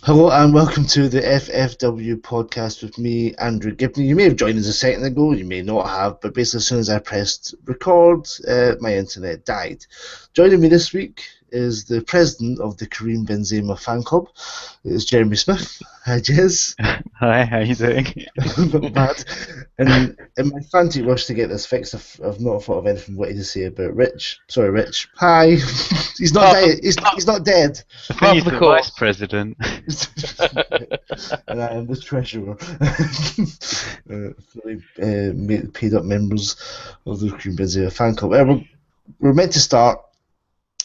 Hello and welcome to the FFW podcast with me, Andrew Gibney. You may have joined us a second ago, you may not have, but basically as soon as I pressed record, my internet died. Joining me this week is the president of the Kareem Benzema fan club. It's Jeremy Smith. Hi, Jez. Hi, how you doing? Not bad. And in my frantic rush to get this fixed, I've not thought of anything witty to say about Rich. Sorry, Rich. Hi. He's not Part of, dead. He's not dead. I think part of he's the the vice course. president. And I am the treasurer. Fully paid up members of the Cream Benzema fan club. We're meant to start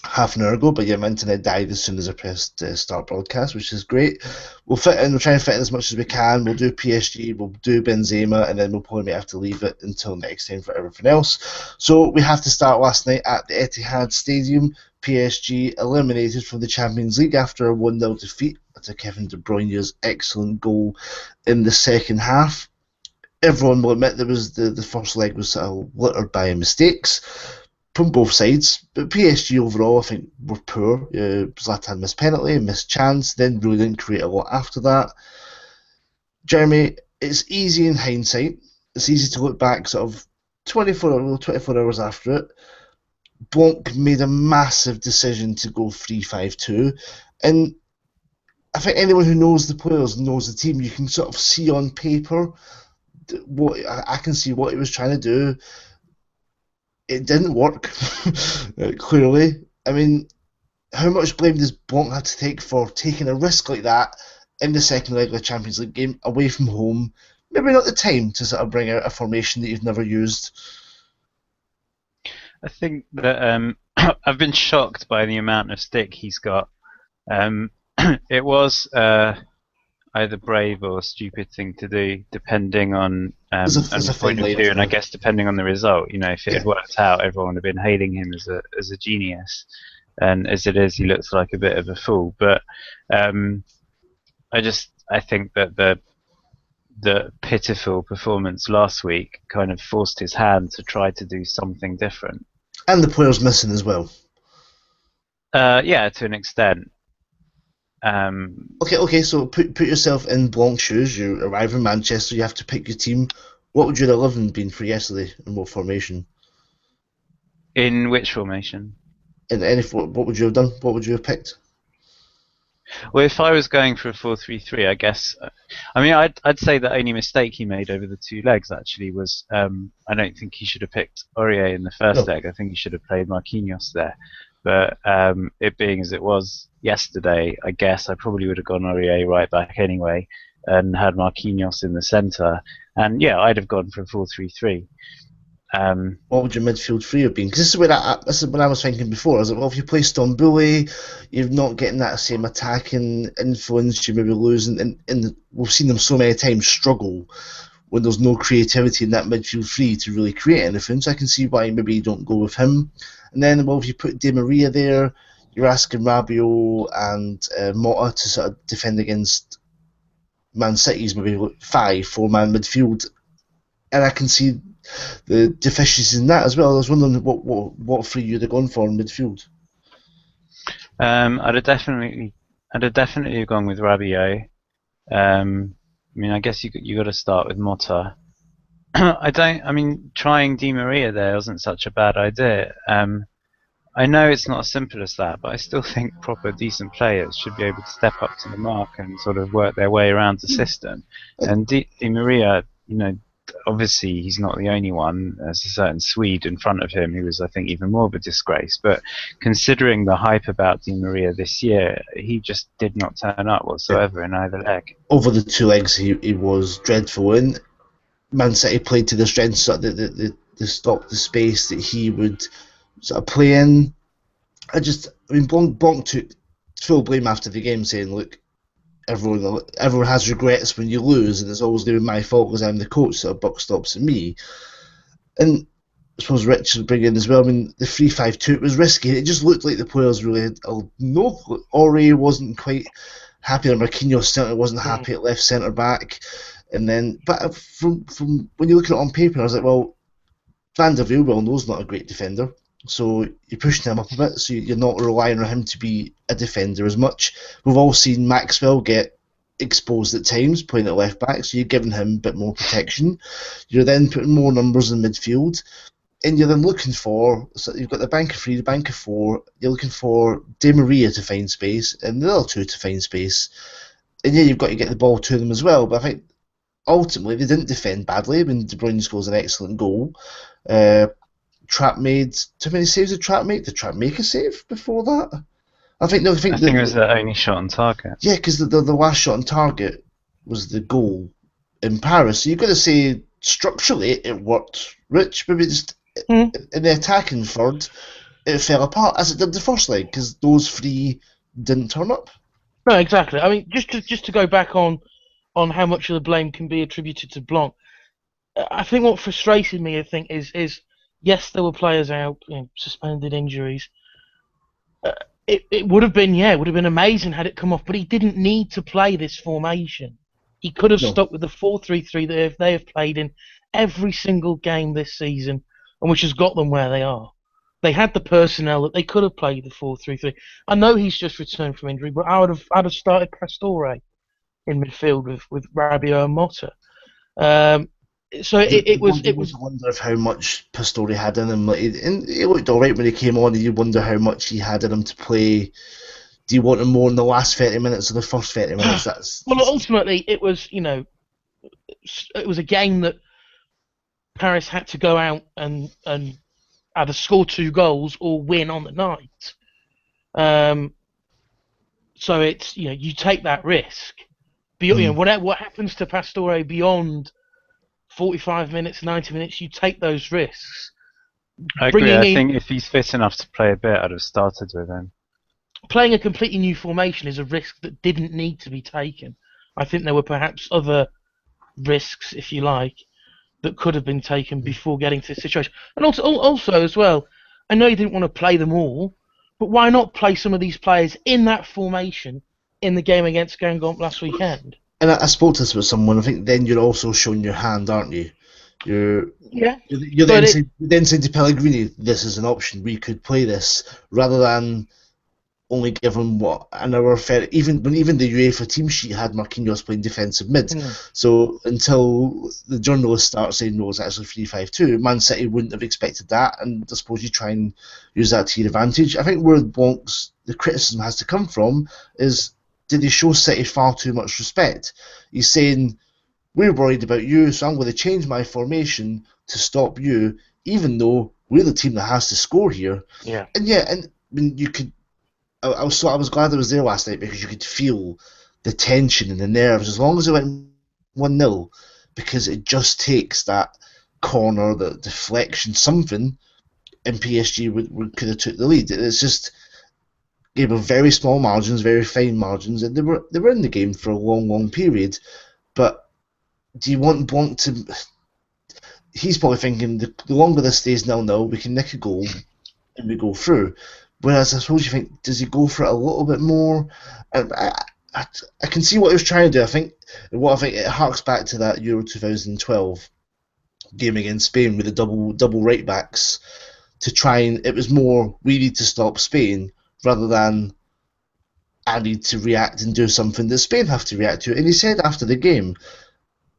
half an hour ago, but yeah, my internet died as soon as I pressed start broadcast, which is great. We'll try and fit in as much as we can. We'll do PSG, we'll do Benzema, and then we'll probably have to leave it until next time for everything else. So we have to start last night at the Etihad Stadium. PSG eliminated from the Champions League after a 1-0 defeat to Kevin De Bruyne's excellent goal in the second half. Everyone will admit the first leg was sort of littered by mistakes from both sides, but PSG overall I think were poor. Zlatan missed penalty, missed chance, then really didn't create a lot after that. Jeremy, it's easy in hindsight. It's easy to look back sort of 24 hours after it. Blanc made a massive decision to go 3-5-2, and I think anyone who knows the players knows the team. You can sort of see on paper what I can see what he was trying to do. It didn't work, clearly. I mean, how much blame does Blanc have to take for taking a risk like that in the second leg of the Champions League game away from home? Maybe not the time to sort of bring out a formation that you've never used. I think that I've been shocked by the amount of stick he's got. It was either brave or stupid thing to do, depending on There's a the fine point of line, view, isn't and I there? guess depending on the result. You know, if it Yeah. had worked out, everyone would have been hailing him as a genius, and as it is, he looks like a bit of a fool. But um, I think that the pitiful performance last week kind of forced his hand to try to do something different. And the players missing as well. Yeah, to an extent. Um, Okay. So put yourself in Blanc's shoes. You arrive in Manchester. You have to pick your team. What would your 11 been for yesterday, and what formation? in which formation? And any what would you have done? What would you have picked? Well, if I was going for a 4-3-3, I guess. I mean, I'd say the only mistake he made over the two legs actually was I don't think he should have picked Aurier in the first No. leg. I think he should have played Marquinhos there. But it being as it was yesterday, I guess I probably would have gone Aurier right back anyway, and had Marquinhos in the centre. And yeah, I'd have gone for a 4-3-3. What would your midfield three have been? Because this is what I was thinking before. I was like, well, if you play Stromboli, you're not getting that same attacking influence. You may be losing, and we've seen them so many times struggle when there's no creativity in that midfield three to really create anything. So I can see why maybe you don't go with him. And then, well, if you put Di Maria there, you're asking Rabiot and Mota to sort of defend against Man City's maybe 4-man midfield, and I can see the deficiencies in that as well. I was wondering what three you'd have gone for in midfield. I'd have definitely gone with Rabiot. I mean, I guess you got to start with Motta. I mean, trying Di Maria there wasn't such a bad idea. I know it's not as simple as that, but I still think proper decent players should be able to step up to the mark and sort of work their way around the system. And Di Maria, you know, obviously he's not the only one. There's a certain Swede in front of him who was, I think, even more of a disgrace. But considering the hype about Di Maria this year, he just did not turn up whatsoever in either leg. Over the two legs, he was dreadful, and Man City played to their strengths, sort of the stop the space that he would sort of play in. I mean, Blanc took full blame after the game, saying, "Look, everyone has regrets when you lose, and it's always going to be my fault because I'm the coach, so the buck stops at me." And I suppose Rich would bring in as well. I mean, the 3-5-2, it was risky. It just looked like the players really had. No, Ori wasn't quite happy, and Marquinhos certainly wasn't happy at left centre back. And then, but from when you look at it on paper, I was like, well, Van der Veer well knows not a great defender. So you're pushing him up a bit, so you're not relying on him to be a defender as much. We've all seen Maxwell get exposed at times playing at left back, so you're giving him a bit more protection. You're then putting more numbers in midfield, and you're then looking for, so you've got the bank of three, the bank of four, you're looking for Di Maria to find space, and the other two to find space. And yeah, you've got to get the ball to them as well, but I think ultimately they didn't defend badly. I mean, De Bruyne scores an excellent goal. Trapp made too many saves. Did Trapp make a save before that? I think I think it was the only shot on target. Yeah, because the last shot on target was the goal in Paris. So you've got to say structurally it worked. Rich, maybe just in the attacking third, it fell apart as it did the first leg because those three didn't turn up. No, exactly. I mean, just to go back on how much of the blame can be attributed to Blanc. I think what frustrated me, is yes, there were players out, suspended injuries. It would have been amazing had it come off, but he didn't need to play this formation. He could have stuck with the 4-3-3 that they have played in every single game this season, and which has got them where they are. They had the personnel that they could have played the 4-3-3. I know he's just returned from injury, but I'd have started Pastore in midfield with Rabiot and Motta. So it was. I wonder if how much Pastore had in him. And he looked all right when he came on. And you wonder how much he had in him to play. Do you want him more in the last 30 minutes or the first 30 minutes? Well, ultimately, it was it was a game that Paris had to go out and either score 2 goals or win on the night. So it's you take that risk. What happens to Pastore beyond 45 minutes, 90 minutes, you take those risks. I agree. I think if he's fit enough to play a bit, I'd have started with him. Playing a completely new formation is a risk that didn't need to be taken. I think there were perhaps other risks, if you like, that could have been taken before getting to this situation. And also as well, I know you didn't want to play them all, but why not play some of these players in that formation in the game against Guingamp last weekend? And I spoke to this with someone. I think then you're also showing your hand, aren't you? You're then saying to Pellegrini, this is an option. We could play this rather than only give him an hour fair. Even the UEFA team sheet had Marquinhos playing defensive mid. So until the journalists start saying no, it's actually 3-5-2, Man City wouldn't have expected that, and I suppose you try and use that to your advantage. I think where the criticism has to come from is, did he show City far too much respect? He's saying, we're worried about you, so I'm going to change my formation to stop you, even though we're the team that has to score here. Yeah. And I mean, you could. I was glad I was there last night because you could feel the tension and the nerves as long as it went 1-0, because it just takes that corner, the deflection, something, and PSG could have took the lead. It's just. They were very small margins, very fine margins, and they were in the game for a long, long period. But do you want Blanc to? He's probably thinking the longer this stays 0-0, we can nick a goal and we go through. Whereas I suppose you think, does he go for it a little bit more? I can see what he was trying to do. I think it harks back to that Euro 2012 game against Spain with the double right backs to try and it was more we need to stop Spain, rather than I need to react and do something that Spain have to react to. And he said after the game,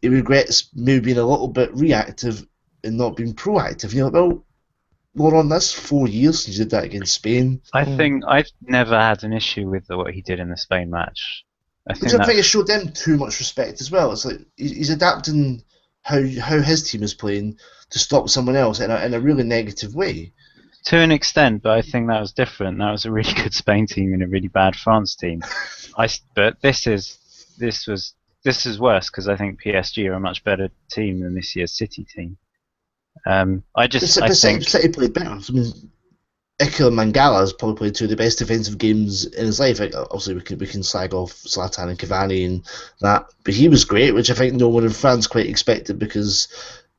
he regrets maybe being a little bit reactive and not being proactive. You're like, well, Laurent, that's 4 years since you did that against Spain. I think I've never had an issue with what he did in the Spain match. I think it showed them too much respect as well. It's like he's adapting how his team is playing to stop someone else in a really negative way. To an extent, but I think that was different. That was a really good Spain team and a really bad France team. But this is worse because I think PSG are a much better team than this year's City team. I think City played better. I mean, Iker Mangala has probably played 2 of the best defensive games in his life. Obviously, we can slag off Zlatan and Cavani and that, but he was great, which I think no one in France quite expected because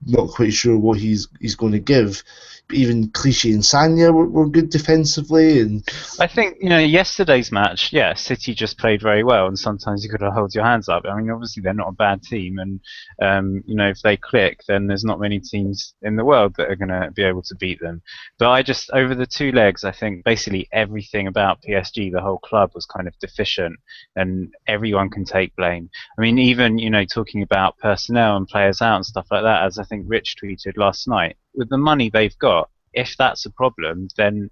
not quite sure what he's going to give. even Clichy and Sanya were good defensively. And I think, yesterday's match, City just played very well, and sometimes you got to hold your hands up. I mean, obviously they're not a bad team, and if they click, then there's not many teams in the world that are going to be able to beat them. But over the two legs, I think basically everything about PSG, the whole club, was kind of deficient, and everyone can take blame. I mean, even talking about personnel and players out and stuff like that, as I think Rich tweeted last night, with the money they've got, if that's a problem, then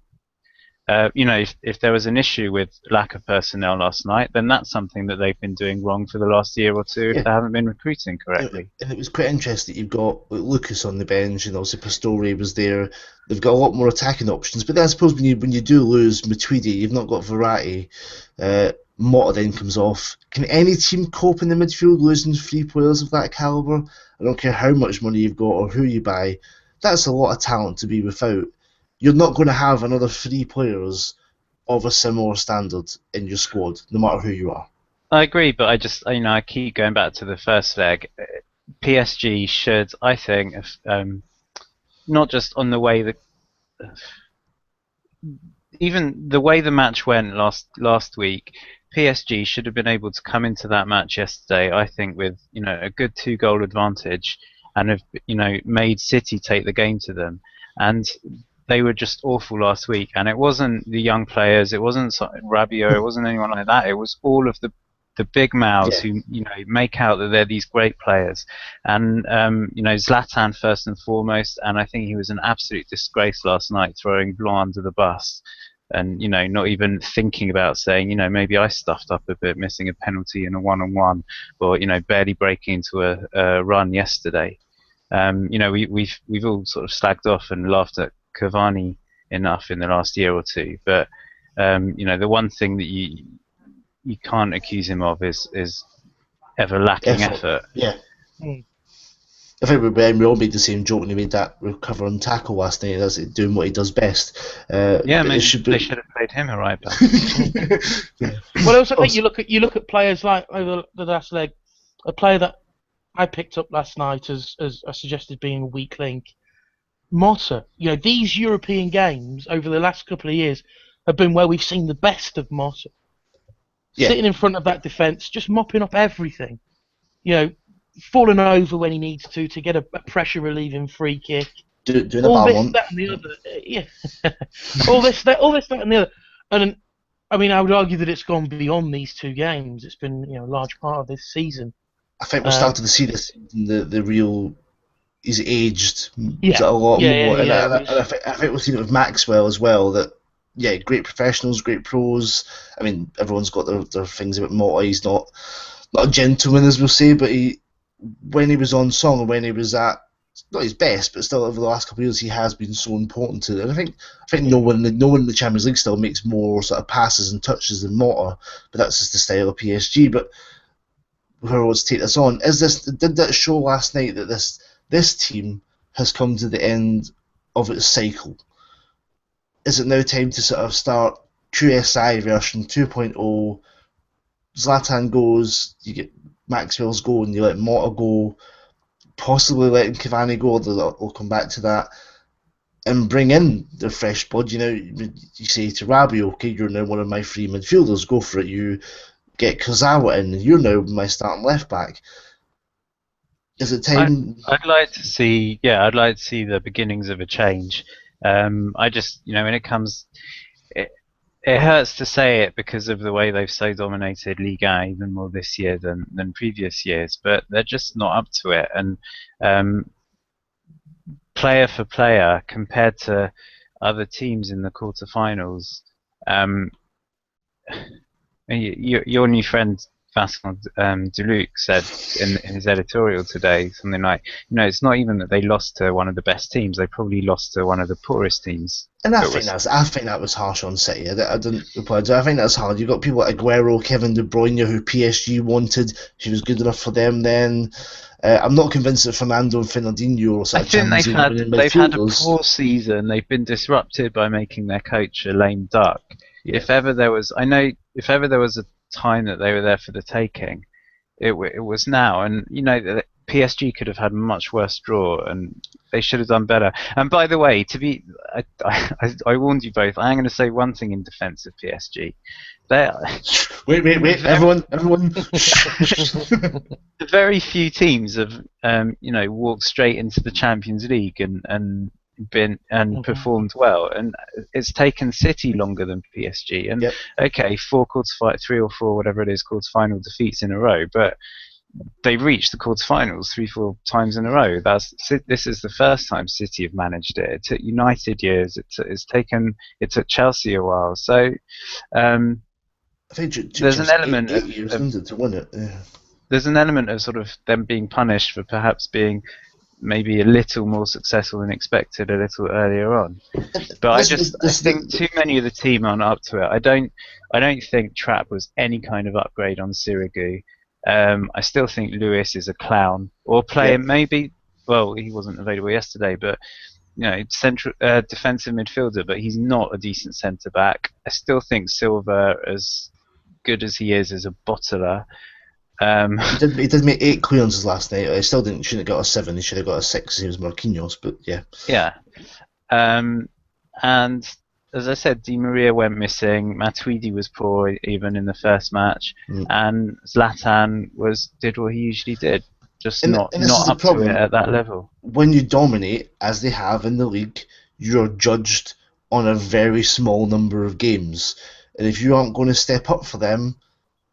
if there was an issue with lack of personnel last night, then that's something that they've been doing wrong for the last year or two if they haven't been recruiting correctly. And it was quite interesting that you've got Lucas on the bench, and obviously Pastore was there. They've got a lot more attacking options, but then I suppose when you do lose Matuidi, you've not got variety. Mota then comes off. Can any team cope in the midfield losing 3 players of that calibre? I don't care how much money you've got or who you buy. That's a lot of talent to be without. You're not going to have another 3 players of a similar standard in your squad, no matter who you are. I agree, but I keep going back to the first leg. PSG should, I think, not just on the way even the way the match went last week, PSG should have been able to come into that match yesterday, I think, with a good 2-goal advantage, and have made City take the game to them. And they were just awful last week, and it wasn't the young players, it wasn't Rabiot, it wasn't anyone like that. It was all of the big mouths who make out that they're these great players. And Zlatan first and foremost, and I think he was an absolute disgrace last night, throwing Blanc under the bus, and not even thinking about saying maybe I stuffed up a bit, missing a penalty in a 1-on-1, or barely breaking into a run yesterday. We've all sort of slagged off and laughed at Cavani enough in the last year or two, but the one thing that you can't accuse him of is ever lacking effort. Yeah. I think we all made the same joke when he made that recover and tackle last night. That's doing what he does best. Maybe they should have played him a right back. Well, I also think you look at players like over the last leg, a player that I picked up last night as I suggested being a weak link. Mota. These European games over the last couple of years have been where we've seen the best of Mota. Yeah. Sitting in front of that defence, just mopping up everything. Falling over when he needs to get a pressure relieving free kick. Doing all this, one. that, and the other. Yeah. all this, that, and the other. And I mean, I would argue that it's gone beyond these 2 games. It's been a large part of this season. I think we're starting to see this in the real. He's aged a lot more, and I think we've seen it with Maxwell as well. That great professionals, great pros. I mean, everyone's got their things about Mota. He's not a gentleman, as we'll say, but when he was on song and when he was at not his best, but still over the last couple of years, he has been so important to it. And I think no one in the Champions League still makes more sort of passes and touches than Mota, but that's just the style of PSG. But whoever wants to take this on, did that show last night that this team has come to the end of its cycle? Is it now time to sort of start QSI version 2.0? Zlatan goes, you get Maxwell's go, and you let Mota go, possibly letting Cavani go, we'll come back to that, and bring in the fresh blood. You say to Rabiot, okay, you're now one of my 3 midfielders, go for it. You get Kurzawa in, and you're now my starting left back. Is it time? I'd like to see the beginnings of a change. I just, when it comes, it hurts to say it because of the way they've so dominated Liga even more this year than previous years, but they're just not up to it. And player for player, compared to other teams in the quarterfinals, your new friend Vincent Duluc said in his editorial today something like, it's not even that they lost to one of the best teams; they probably lost to one of the poorest teams. And I think that was harsh on City. I didn't reply to. I think that's hard. You've got people like Aguero, Kevin De Bruyne, who PSG wanted. He was good enough for them then. I'm not convinced that Fernando and Fernandinho are I think they've had a poor season. They've been disrupted by making their coach a lame duck. Yeah. If ever there was a time that they were there for the taking, it was now. And PSG could have had a much worse draw, and they should have done better. And by the way, I warned you both. I am going to say one thing in defence of PSG. Wait! Everyone! Very few teams have, walked straight into the Champions League and performed well, and it's taken City longer than PSG. And okay, 3 or 4, whatever it is, quarter-final defeats in a row, but they've reached the quarterfinals 3-4 times in a row. This is the first time City have managed it. It took United years. It took Chelsea a while. So I think there's an element eight years to win it. Yeah. There's an element of sort of them being punished for perhaps being maybe a little more successful than expected a little earlier on. But I think too many of the team aren't up to it. I don't think Trapp was any kind of upgrade on Sirigu. I still think Lewis is a clown or player maybe. Well, he wasn't available yesterday, but central defensive midfielder. But he's not a decent centre back. I still think Silva, as good as he is as a bottler. He did make 8 clearances last night. I still shouldn't have got a 7. He should have got a 6. He was Marquinhos, but yeah. Yeah. And as I said, Di Maria went missing. Matuidi was poor even in the first match, and Zlatan did what he usually did, just not up to it at that level. When you dominate, as they have in the league, you're judged on a very small number of games, and if you aren't going to step up for them,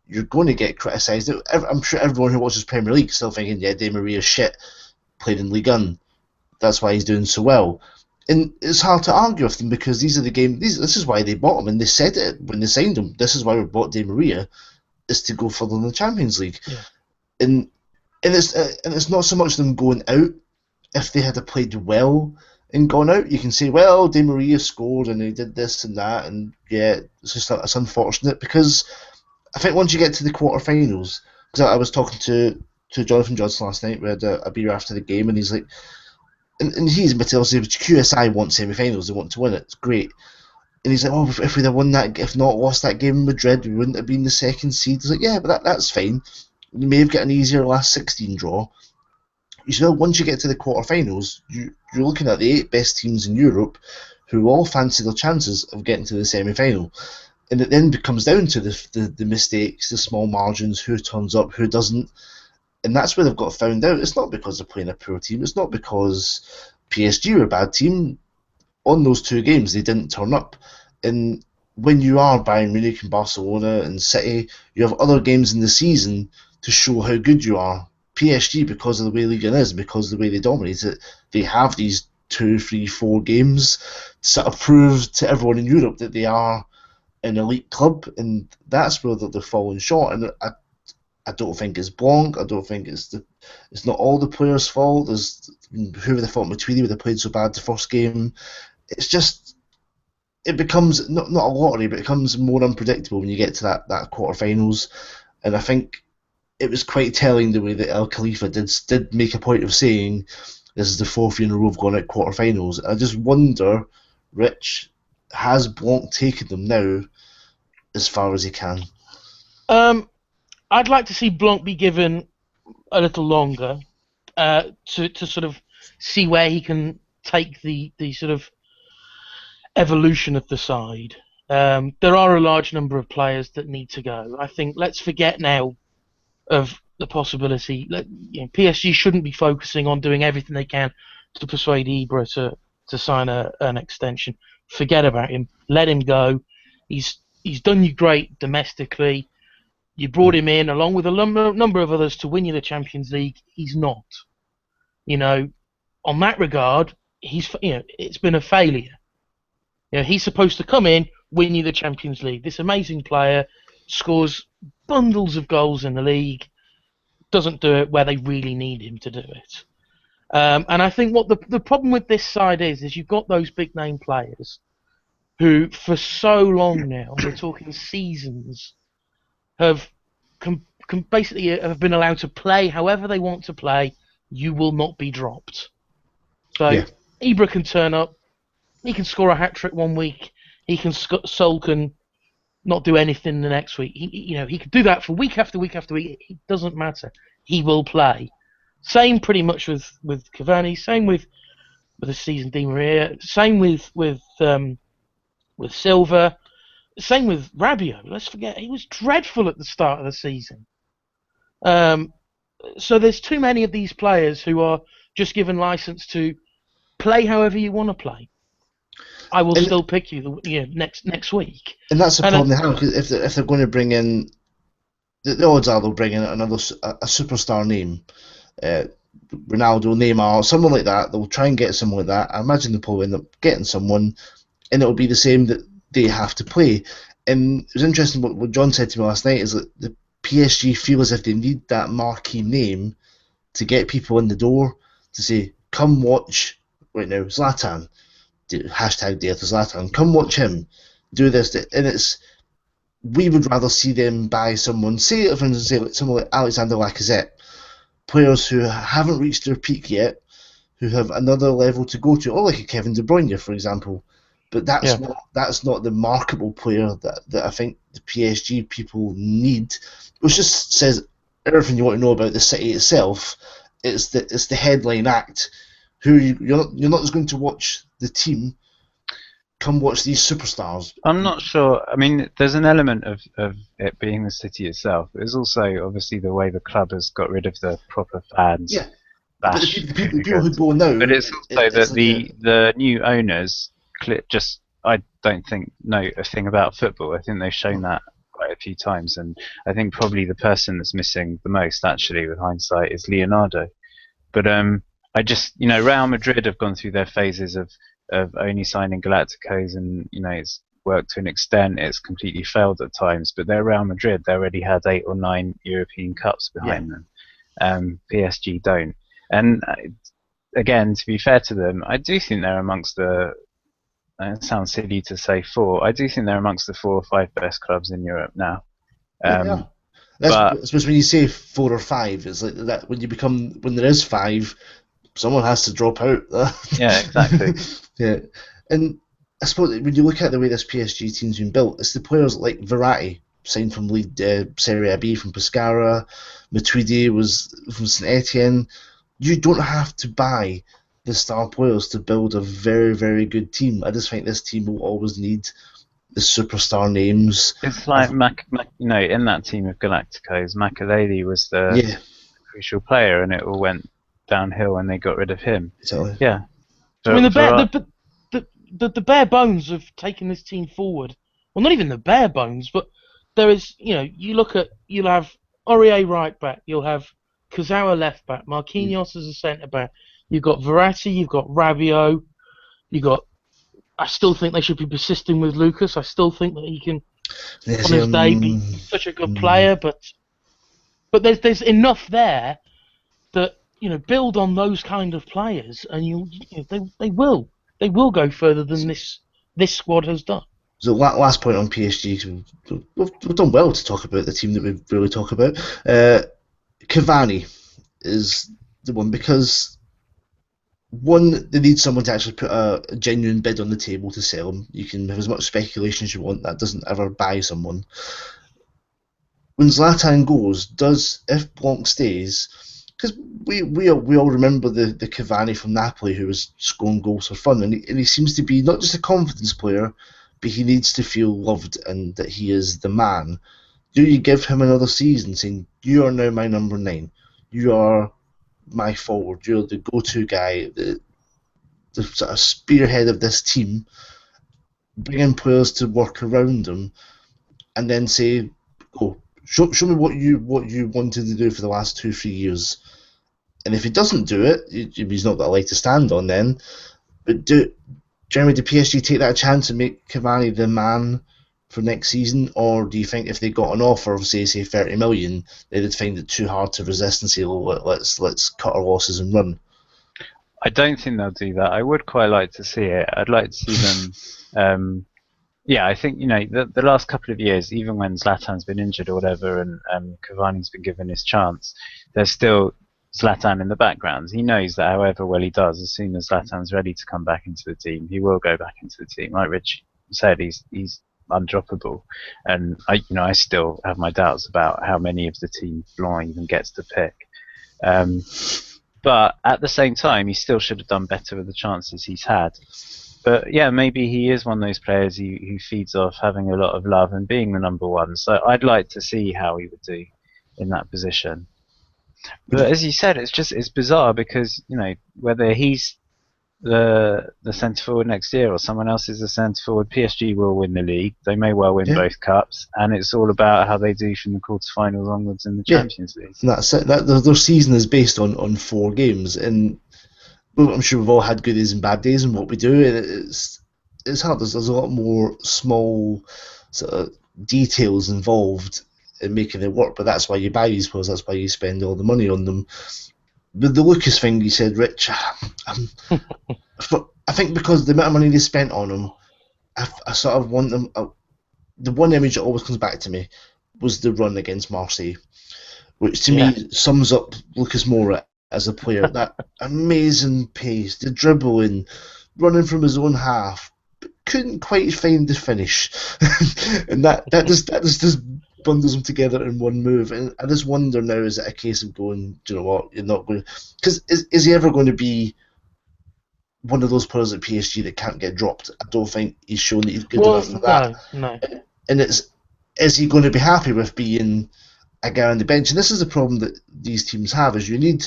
you're going to get criticised. I'm sure everyone who watches Premier League is still thinking, Di Maria's shit, played in Ligue 1. That's why he's doing so well. And it's hard to argue with them because these are the games. This is why they bought him, and they said it when they signed him. This is why we bought Di Maria, is to go further in the Champions League. Yeah. And it's not so much them going out. If they had played well and gone out, you can say, well, Di Maria scored and he did this and that, and it's unfortunate because I think once you get to the quarterfinals, because I was talking to Jonathan Johnson last night, we had a beer after the game, and he's like, and he's admitted, obviously, QSI want semi-finals, they want to win it, it's great. And he's like, if we'd have won that, if not lost that game in Madrid, we wouldn't have been the second seed. He's like, yeah, but that's fine. You may have got an easier last 16 draw. You know, once you get to the quarterfinals, you're looking at the 8 best teams in Europe who all fancy their chances of getting to the semi-final. And it then comes down to the mistakes, the small margins, who turns up, who doesn't. And that's where they've got found out. It's not because they're playing a poor team. It's not because PSG are a bad team. On those 2 games, they didn't turn up. And when you are Bayern Munich and Barcelona and City, you have other games in the season to show how good you are. PSG, because of the way Ligue 1 is, because of the way they dominate it, they have these 2, 3, 4 games to sort of prove to everyone in Europe that they are an elite club, and that's where they're falling short. And I don't think it's Blanc. I don't think it's not all the players' fault. Who would have thought Matuidi would have played so bad the first game? It's just it becomes not a lottery, but it becomes more unpredictable when you get to that quarterfinals. And I think it was quite telling the way that El Khalifa did make a point of saying this is the 4th year in a row of going out quarterfinals. I just wonder, Rich, has Blanc taken them now as far as he can? I'd like to see Blanc be given a little longer to sort of see where he can take the sort of evolution of the side. There are a large number of players that need to go. I think let's forget now of the possibility. PSG shouldn't be focusing on doing everything they can to persuade Ibra to sign an extension. Forget about him. Let him go. He's done you great domestically. You brought him in along with a number of others to win you the Champions League. He's not. On that regard, it's been a failure. He's supposed to come in, win you the Champions League. This amazing player scores bundles of goals in the league, doesn't do it where they really need him to do it. And I think what the problem with this side is you've got those big name players who, for so long now, we're talking seasons, have basically have been allowed to play however they want to play. You will not be dropped. So Ibra can turn up. He can score a hat-trick one week. He can sulk and not do anything the next week. He can do that for week after week after week. It doesn't matter. He will play. Same pretty much with Cavani. Same with the season Di Maria. Same with Silva. Same with Rabiot. Let's forget he was dreadful at the start of the season. So there's too many of these players who are just given license to play however you want to play. I will still pick you next week. And that's the problem they have, because if they're going to bring in, the odds are they'll bring in a superstar name, Ronaldo, Neymar, someone like that. They'll try and get someone like that. I imagine they'll probably end up getting someone, and it'll be the same that they have to play. And it was interesting what John said to me last night, is that the PSG feel as if they need that marquee name to get people in the door to say, come watch right now Zlatan, hashtag Dare to Zlatan, come watch him do this. And we would rather see them buy someone, say for instance, like someone like Alexander Lacazette, players who haven't reached their peak yet, who have another level to go to, or like a Kevin De Bruyne, for example. But that's not the marketable player that I think the PSG people need. Which just says everything you want to know about the city itself. It's the headline act. You're not just going to watch the team. Come watch these superstars. I'm not sure. I mean, there's an element of it being the city itself. There's also obviously the way the club has got rid of the proper fans. Yeah. The people who go now. But it's also that the new owners I don't think know a thing about football. I think they've shown that quite a few times, and I think probably the person that's missing the most, actually, with hindsight, is Leonardo. But I just, Real Madrid have gone through their phases of only signing Galacticos, and it's worked to an extent. It's completely failed at times, but they're Real Madrid. They already had 8 or 9 European Cups behind them. PSG don't. And again, to be fair to them, I do think they're amongst the. It sounds silly to say 4. I do think they're amongst the 4 or 5 best clubs in Europe now. I suppose when you say 4 or 5, it's like that when there is 5, someone has to drop out. Yeah, exactly. Yeah, and I suppose when you look at the way this PSG team's been built, it's the players like Verratti, signed from Serie B from Pescara, Matuidi was from St Etienne. You don't have to buy the star players to build a very, very good team. I just think this team will always need the superstar names. It's like in that team of Galacticos, Makelele was the crucial player, and it all went downhill when they got rid of him. Exactly. Yeah. I mean, the bare bones of taking this team forward. Well, not even the bare bones, but there is. You'll have Aurier right back, you'll have Kurzawa left back, Marquinhos as a centre back. You've got Verratti, you've got Rabiot, I still think they should be persisting with Lucas. I still think that he can, on his day, be such a good player. But there's enough there that build on those kind of players, and they will go further than this squad has done. So last point on PSG, we've done well to talk about the team that we really talk about. Cavani is the one, because one, they need someone to actually put a genuine bid on the table to sell him. You can have as much speculation as you want, that doesn't ever buy someone. When Zlatan goes, if Blanc stays, because we all remember the Cavani from Napoli who was scoring goals for fun, and he seems to be not just a confidence player, but he needs to feel loved and that he is the man. Do you give him another season saying, you are now my number 9, you are my forward, you're the go-to guy, the sort of spearhead of this team, bring in players to work around him, and then say, show me what you wanted to do for the last 2-3 years. And if he doesn't do it, he's not got a leg to stand on then. But Jeremy, do PSG take that chance and make Cavani the man for next season, or do you think if they got an offer of say 30 million, they would find it too hard to resist and say, let's cut our losses and run? I don't think they'll do that. I would quite like to see it. I'd like to see them. I think the last couple of years, even when Zlatan's been injured or whatever, and Cavani's been given his chance, there's still Zlatan in the background. He knows that however well he does, as soon as Zlatan's ready to come back into the team, he will go back into the team. Like Rich said, he's undroppable, and I still have my doubts about how many of the team Blanc even gets to pick. But at the same time, he still should have done better with the chances he's had. But yeah, maybe he is one of those players who feeds off having a lot of love and being the number one. So I'd like to see how he would do in that position. But as you said, it's bizarre because, you know, whether he's the centre forward next year or someone else is the centre forward, PSG will win the league. They may well win both cups, and it's all about how they do from the quarterfinals onwards in the Champions League. And that's it. Their season is based on 4 games, and I'm sure we've all had good days and bad days in what we do, and it's hard. There's a lot more small sort of details involved in making it work, but that's why you buy these players. That's why you spend all the money on them. But the Lucas thing you said, Rich, I think because the amount of money they spent on him, I sort of want them. The one image that always comes back to me was the run against Marseille, which to me sums up Lucas Moura as a player. That amazing pace, the dribbling, running from his own half, but couldn't quite find the finish, and that just bundles them together in one move. And I just wonder now, is it a case of going, do you know what, you're not going to... Because is he ever going to be one of those players at PSG that can't get dropped? I don't think he's shown that he's good enough for that. No. And is he going to be happy with being a guy on the bench? And this is the problem that these teams have, is you need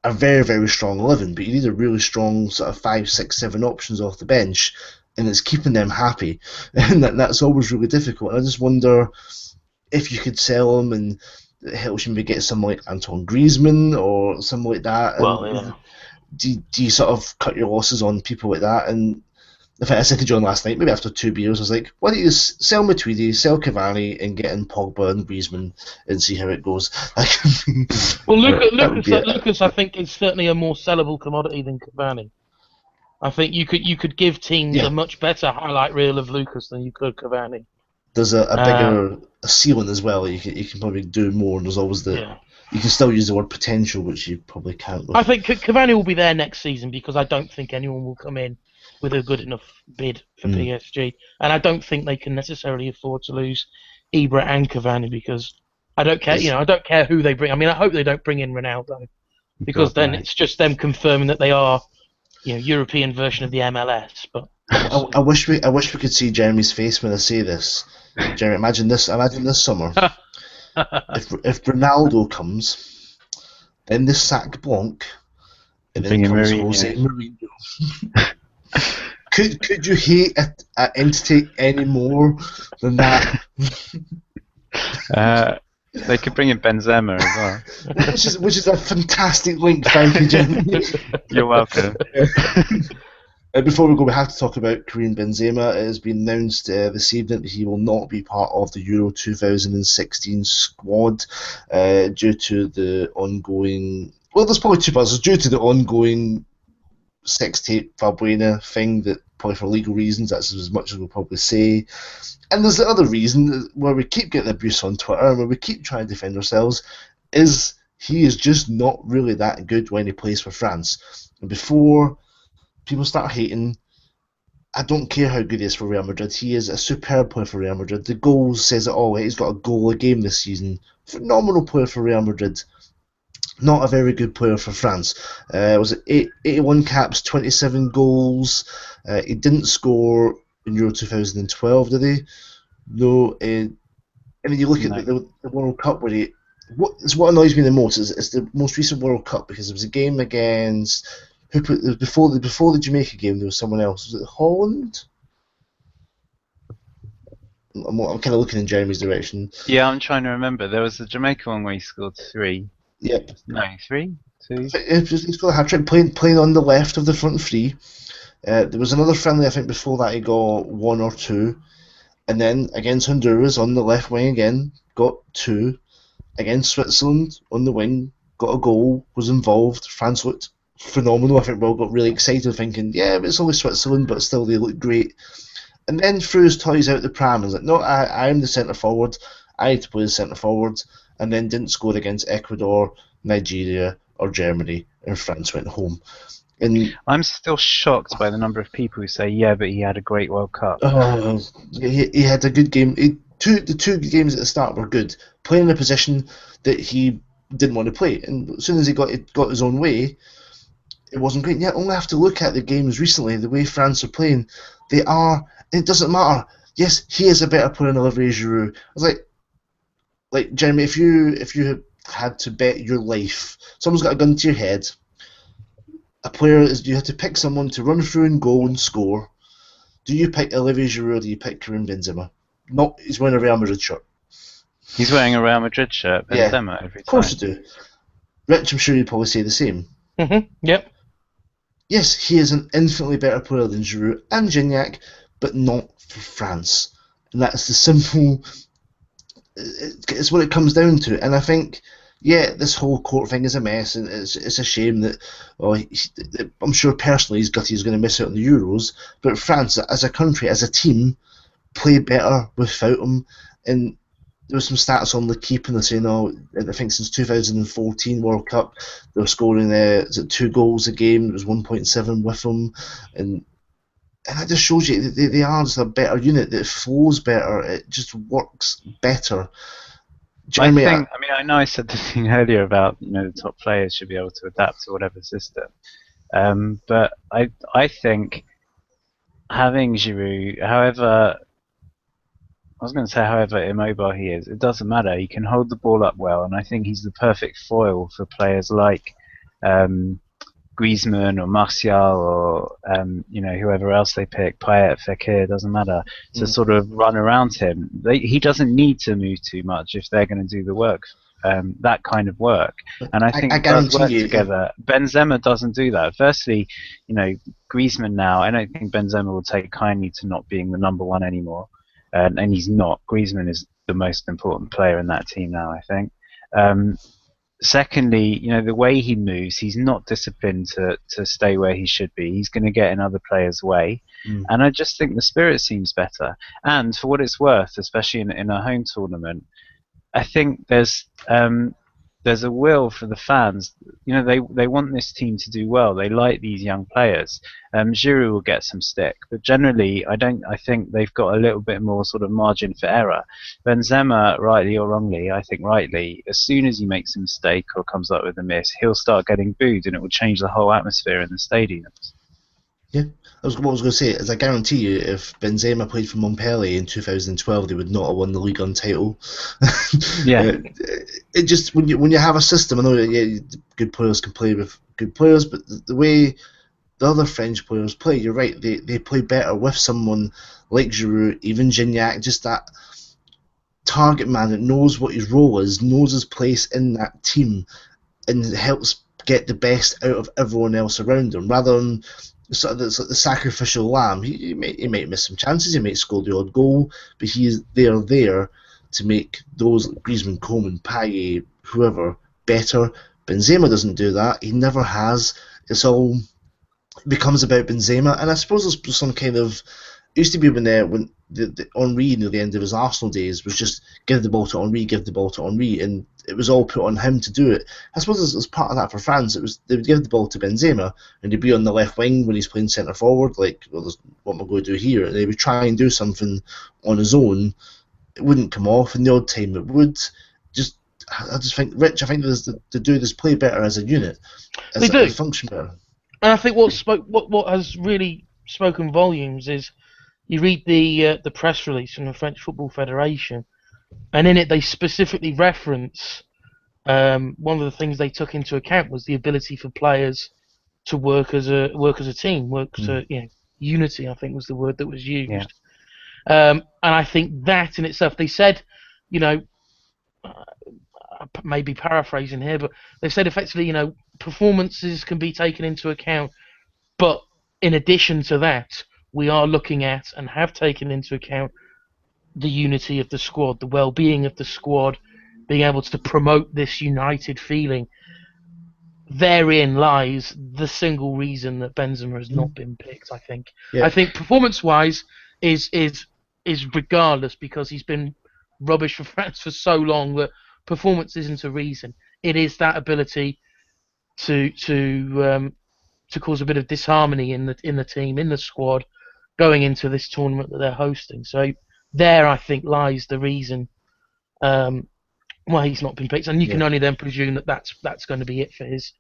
a very, very strong 11, but you need a really strong sort of 5, 6, 7 options off the bench, and it's keeping them happy. And that's always really difficult. And I just wonder if you could sell him and it helps you maybe get someone like Antoine Griezmann or something like that. Well, do you sort of cut your losses on people like that? And in fact, I said to John last night, maybe after 2 beers, I was like, why don't you just sell Matuidi, sell Cavani, and get in Pogba and Griezmann and see how it goes? Well, Lucas, I think, is certainly a more sellable commodity than Cavani. I think you could give teams a much better highlight reel of Lucas than you could Cavani. There's a bigger ceiling as well. You can probably do more, and there's always you can still use the word potential, which you probably can't. I think Cavani will be there next season because I don't think anyone will come in with a good enough bid for PSG, and I don't think they can necessarily afford to lose Ibra and Cavani because I don't care. I don't care who they bring. I mean, I hope they don't bring in Ronaldo because then it's just them confirming that they are, European version of the MLS. But I wish we could see Jeremy's face when I say this. Jeremy, imagine this summer. if Ronaldo comes, then they sack Blanc, and then comes Jose Mourinho. Could you hate an entity any more than that? They could bring in Benzema as well. which is a fantastic link. Thank you, Jeremy. You're welcome. Before we go, we have to talk about Karim Benzema. It has been announced this evening that he will not be part of the Euro 2016 squad due to the ongoing... Well, there's probably 2 parts. It's due to the ongoing sex tape Valbuena thing, that probably for legal reasons, that's as much as we'll probably say. And there's the other reason where we keep getting abuse on Twitter and where we keep trying to defend ourselves, is he is just not really that good when he plays for France. And before people start hating, I don't care how good he is for Real Madrid. He is a superb player for Real Madrid. The goals says it all. He's got a goal a game this season. Phenomenal player for Real Madrid. Not a very good player for France. Was it 81 caps, 27 goals? He didn't score in Euro 2012, did he? No. I mean, you look at the World Cup where he... What annoys me the most is the most recent World Cup, because it was a game against... Before the Jamaica game, there was someone else. Was it Holland? I'm kind of looking in Jeremy's direction. Yeah, I'm trying to remember. There was the Jamaica one where he scored 3. Yep. No, 3? 2? He's got a hat trick playing on the left of the front 3. There was another friendly, I think, before that he got 1 or 2. And then against Honduras on the left wing again, got 2. Against Switzerland on the wing, got a goal, was involved. France looked phenomenal. I think we all got really excited thinking, yeah, it's only Switzerland, but still they look great. And then threw his toys out the pram and was like, no, I'm the centre forward, I had to play the centre forward, and then didn't score against Ecuador, Nigeria or Germany, and France went home. And I'm still shocked by the number of people who say, yeah, but he had a great World Cup. He had a good game. The two games at the start were good. Playing in a position that he didn't want to play. And as soon as he got his own way, it wasn't great. Yet only have to look at the games recently, the way France are playing. They are. It doesn't matter. Yes, he is a better player than Olivier Giroud. I was like Jeremy, if you had to bet your life, someone's got a gun to your head. A player is you have to pick someone to run through and goal and score. Do you pick Olivier Giroud or do you pick Karim Benzema? No, he's wearing a Real Madrid shirt. He's wearing a Real Madrid shirt, Benzema, every time. Of course you do. Rich, I'm sure you'd probably say the same. Yep. Yes, he is an infinitely better player than Giroud and Gignac, but not for France. And that's the simple... It's what it comes down to. And I think, this whole court thing is a mess, and it's a shame that... I'm sure personally he's gutted he's going to miss out on the Euros, but France, as a country, as a team, play better without him. And there were some stats on L'Équipe, and they're saying, I think since 2014 World Cup, they were scoring 2 goals a game. It was 1.7 with them, and that just shows you they are just a better unit. That flows better. It just works better. Jeremy, I know I said the thing earlier about the top players should be able to adapt to whatever system, but I think having Giroud, however immobile he is, it doesn't matter. He can hold the ball up well, and I think he's the perfect foil for players like Griezmann or Martial or whoever else they pick, Payet, Fekir, doesn't matter, to sort of run around him. He doesn't need to move too much if they're going to do the work, that kind of work. And I think it does work together. Benzema doesn't do that. Firstly, Griezmann now, I don't think Benzema will take kindly to not being the number one anymore. And he's not. Griezmann is the most important player in that team now, I think. Secondly, the way he moves, he's not disciplined to stay where he should be. He's going to get in other players' way. And I just think the spirit seems better. And for what it's worth, especially in a home tournament, I think there's a will for the fans. They want this team to do well. They like these young players. Giroud will get some stick, but generally, I think they've got a little bit more sort of margin for error. Benzema, rightly or wrongly, I think rightly, as soon as he makes a mistake or comes up with a miss, he'll start getting booed, and it will change the whole atmosphere in the stadiums. Yeah, what I was going to say is I guarantee you if Benzema played for Montpellier in 2012, they would not have won the Ligue 1 title. Yeah. It just, when you have a system, I know good players can play with good players, but the way the other French players play, you're right, they play better with someone like Giroud, even Gignac, just that target man that knows what his role is, knows his place in that team, and helps get the best out of everyone else around him, rather than sort of the sacrificial lamb. He might miss some chances, he might score the odd goal, but he's there to make those Griezmann, Coman, Payet, whoever better. Benzema doesn't do that. He never has. It becomes about Benzema, and I suppose there's some kind of... It used to be when the Henri near the end of his Arsenal days was just give the ball to Henri, and it was all put on him to do it. I suppose as part of that for France, they would give the ball to Benzema, and he'd be on the left wing when he's playing centre forward, like, what am I going to do here? And he would try and do something on his own. It wouldn't come off, and the odd time it would. I just think, Rich, I think they do this play better as a unit. They do. Function better. And I think what has really spoken volumes is you read the press release from the French Football Federation, and in it they specifically reference one of the things they took into account was the ability for players to work as a team, unity, I think was the word that was used. Yeah. And I think that in itself, they said, maybe paraphrasing here, but they said effectively, performances can be taken into account, but in addition to that, we are looking at and have taken into account the unity of the squad, the well-being of the squad, being able to promote this united feeling. Therein lies the single reason that Benzema has not been picked, I think. Yeah. I think performance-wise is regardless, because he's been rubbish for France for so long that performance isn't a reason. It is that ability to cause a bit of disharmony in the team, in the squad, going into this tournament that they're hosting. So there, I think, lies the reason why he's not been picked, and you can only then presume that that's going to be it for his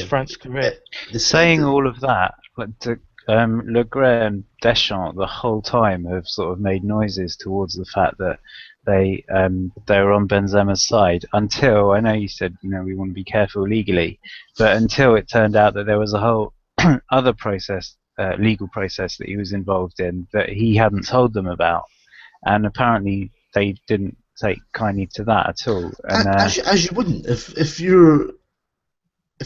France career. Saying all of that, but Le Gray and Deschamps the whole time have sort of made noises towards the fact that they were on Benzema's side until, I know you said, we want to be careful legally, but until it turned out that there was a whole other process, legal process that he was involved in that he hadn't told them about, and apparently they didn't take kindly to that at all. And as you wouldn't if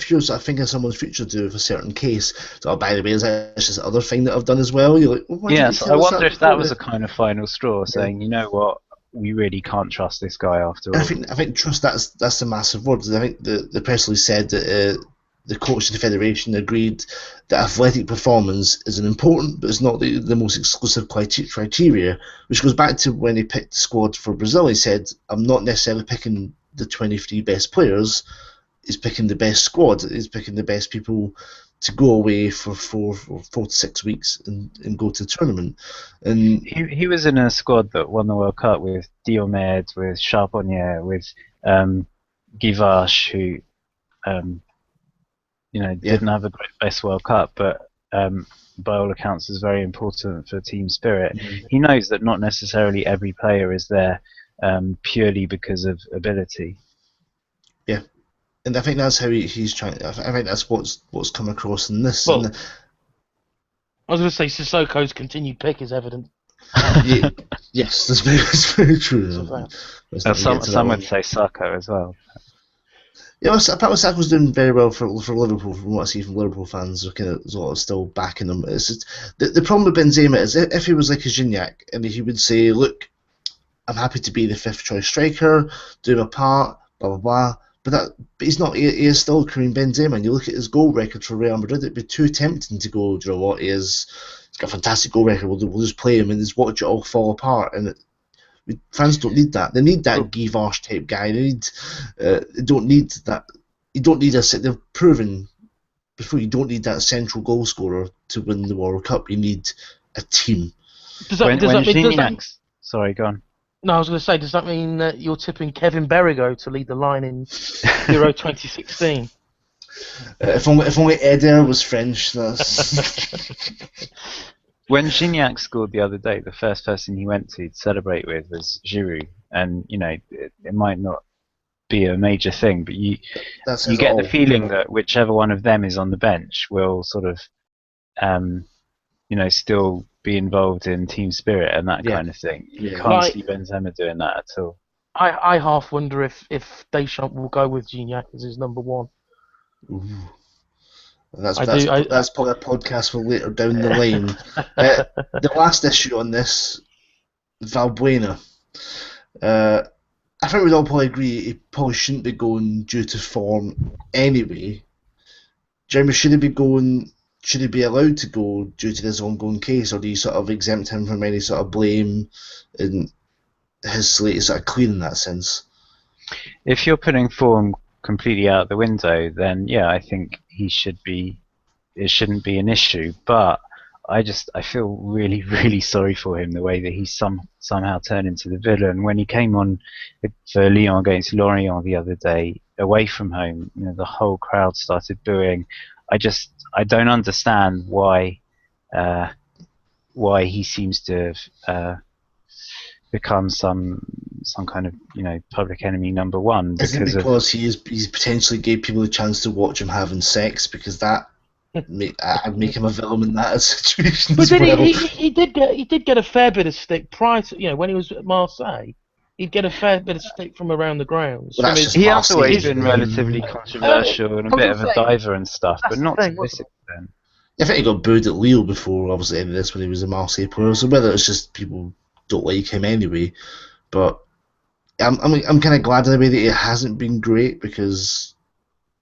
you're sort of thinking someone's future to do with a certain case, so by the way, there's this other thing that I've done as well. You're like, well, yes, I wonder if that was a kind of final straw, saying, you know what, we really can't trust this guy after all. I think trust, that's a massive word. I think the press release said that the coach of the federation agreed that athletic performance is an important, but it's not the most exclusive criteria, which goes back to when he picked the squad for Brazil. He said, I'm not necessarily picking the 23 best players. He's picking the best squad. He's picking the best people to go away for 4 to 6 weeks and go to the tournament. And he was in a squad that won the World Cup with Diomed, with Charbonnier, with Guivarch, who didn't have the best World Cup, but by all accounts is very important for team spirit. Mm-hmm. He knows that not necessarily every player is there purely because of ability. Yeah. And I think that's how he's trying. I think that's what's come across in this. Well, I was going to say Sissoko's continued pick is evident. Yes, that's very true. Some would say Sako as well. Yeah, apparently Sako's doing very well for Liverpool. From what I see from Liverpool fans, are kind of sort of still backing him. It's just, the problem with Benzema is if he was like a Gignac and he would say, "Look, I'm happy to be the 5th choice striker, do my part, blah blah blah." But he's not. He is still Karim Benzema. And you look at his goal record for Real Madrid, it'd be too tempting to go, do you know what, he's got a fantastic goal record, we'll just play him and just watch it all fall apart. And fans don't need that. They need that Guivarch type guy. They don't need that. You don't need they've proven before, you don't need that central goal scorer to win the World Cup. You need a team. Sorry, go on. No, I was going to say, does that mean that you're tipping Kevin Berrigo to lead the line in Euro 2016? If only Eder was French. That's... When Gignac scored the other day, the first person he went to celebrate with was Giroud, and it might not be a major thing, but you get the feeling that whichever one of them is on the bench will sort of, still be involved in team spirit and that kind of thing. You can't see Benzema doing that at all. I half wonder if Deschamps will go with Gignac as his number one. Ooh. That's probably a podcast for later down the line. The last issue on this, Valbuena. I think we'd all probably agree he probably shouldn't be going due to form anyway. Jeremy, should he be allowed to go due to this ongoing case, or do you sort of exempt him from any sort of blame, and his slate is sort of clean in that sense? If you're putting form completely out the window, then yeah, I think he should be. It shouldn't be an issue. But I feel really, really sorry for him, the way that he somehow turned into the villain when he came on for Lyon against Lorient the other day, away from home. The whole crowd started booing. I don't understand why he seems to have become some kind of public enemy number one. Because he's potentially gave people a chance to watch him having sex, because I'd make him a villain in that situation. But then he did get a fair bit of stick prior to when he was at Marseille. He'd get a fair bit of stick from around the grounds. Well, he has always been relatively controversial and a bit of a diver and stuff, but not to this extent. I think he got booed at Lille before, obviously, any of this when he was a Marseille player. So whether it's just people don't like him anyway, but I'm kind of glad in a way that it hasn't been great, because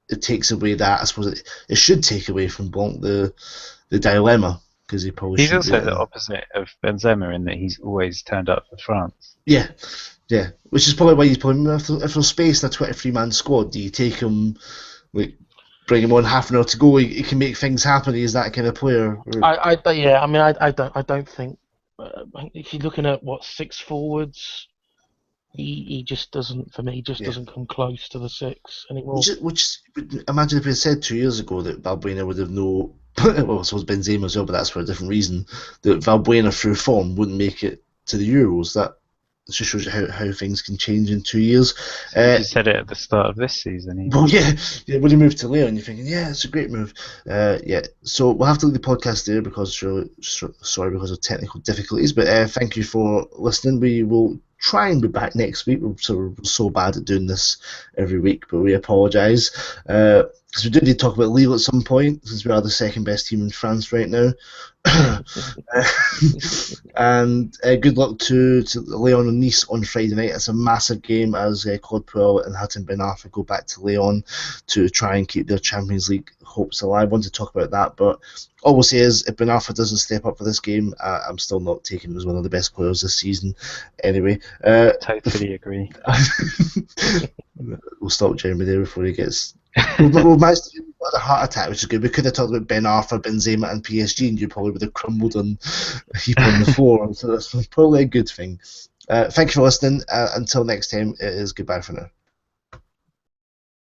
it takes away that, I suppose it should take away from Blanc the dilemma, because he probably he's also the opposite of Benzema in that he's always turned up for France. Yeah, which is probably why he's probably, if there's space in a 23-man squad, do you take him, bring him on half an hour to go? He can make things happen. He's that kind of player. I don't think if you're looking at 6 forwards, he just doesn't, for me, doesn't come close to the 6 anymore. Which imagine if we had said 2 years ago that Valbuena would have no, well, I suppose Benzema as well, but that's for a different reason. That Valbuena through form wouldn't make it to the Euros. That just shows you how things can change in 2 years. You said it at the start of this season. Well, yeah, when you move to Leon, you're thinking, yeah, it's a great move. Yeah, so we'll have to leave the podcast there because sorry because of technical difficulties. But thank you for listening. We will try and be back next week. We're so bad at doing this every week, but we apologise. Because we do need to talk about Lille at some point, since we are the second best team in France right now. And good luck to Leon and Nice on Friday night. It's a massive game as Claude Puel and Hatem Ben Arfa go back to Leon to try and keep their Champions League hopes alive. I want to talk about that, but all we'll say is if Ben Arfa doesn't step up for this game, I'm still not taking him as one of the best players this season. Anyway, totally agree. We'll stop Jeremy there before he gets. We've managed to get a heart attack, which is good. We could have talked about Ben Arfa, Benzema, and PSG, and you probably would have crumbled on a heap on the floor. So that's probably a good thing. Thank you for listening. Until next time, it is goodbye for now.